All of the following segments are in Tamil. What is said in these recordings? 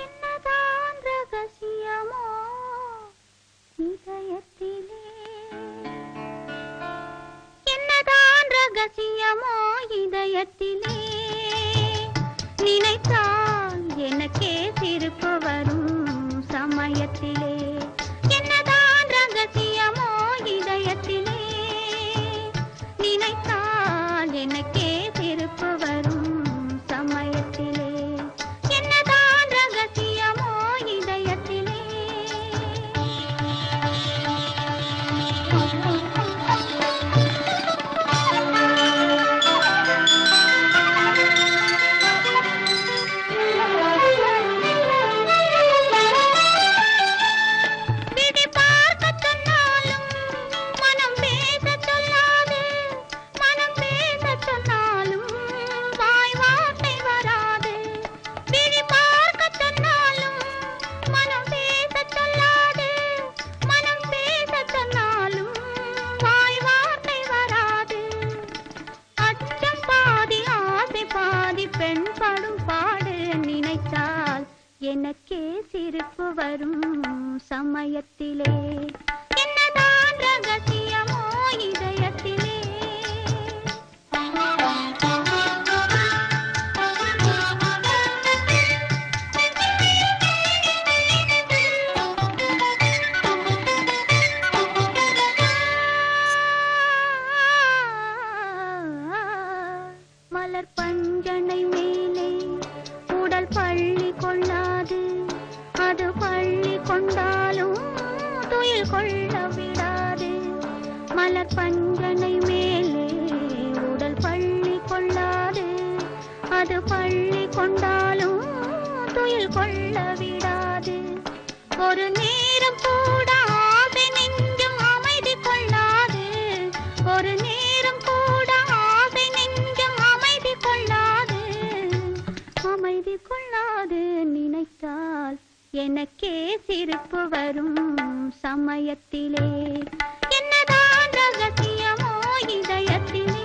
என்னதான் ரகசியமோ இதயத்திலே, என்னதான் ரகசியமோ இதயத்திலே, நினைத்தால் எனக்கே சிரிப்பு வரும் சமயத்திலே. என்னதான் ரகசியமோ இதயத்திலே, நினைத்தால் எனக்கே சிரிப்பு வரும் சமயத்திலே. என்னதான் ரகசியமோ இதயத்திலே. பெண் படும் பாடு நினைத்தால் எனக்கே சிரிப்பு வரும் சமயத்திலே. என்னதான் ரகசியமோ இதயத்திலே. மலர் பஞ்சனை மேலே உடல் பள்ளி கொள்ளாது, அது பள்ளி கொண்டாலும் துயில் கொள்ள விடாது. மலர் பஞ்சனை மேலே உடல் பள்ளி கொள்ளாது, அது பள்ளி கொண்டாலும் துயில் கொள்ள விடாது. ஒரு நேரம் கூட ஆசை நெஞ்சம் அமைதி கொள்ளாது, ஒரு நேரம் கூட ஆசை நெஞ்சம் அமைதி கொள்ளாது, அமைதி கொள்ளாது. நினைத்தால் எனக்கே சிரிப்பு வரும் சமயத்திலே. என்னதான் ரகசியமோ இதயத்திலே.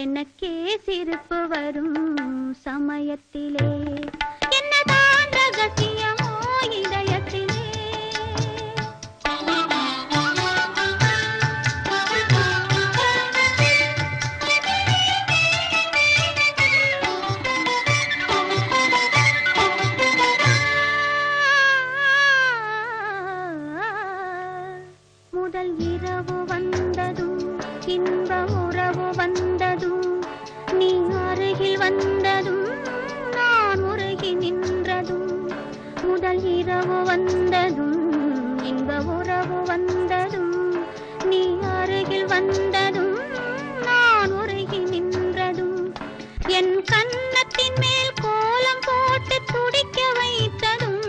எனக்கே சிரிப்பு வரும் சமயத்திலே. என்னதான் ரகசியமோ இதயத்திலே. முதல் இரவு வந்ததும் இன்ப உறவு வந்ததும், நீ அருகில் வந்ததும் நான் உருகி நின்றதும். முதல் இரவு வந்ததும் இன்ப உறவு வந்ததும், நீ அருகில் வந்ததும் நான் உருகி நின்றதும். என் கன்னத்தின் மேல் கோலம் போட்டு துடிக்க வைத்ததும்,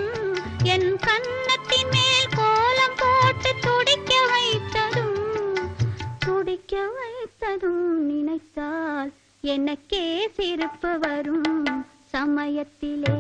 என் கன்னத்தின் மேல் கோலம் போட்டு துடிக்க வைத்ததும், துடிக்க வைத்ததும். நினைத்தால் எனக்கே சிரிப்பு வரும் சமயத்திலே.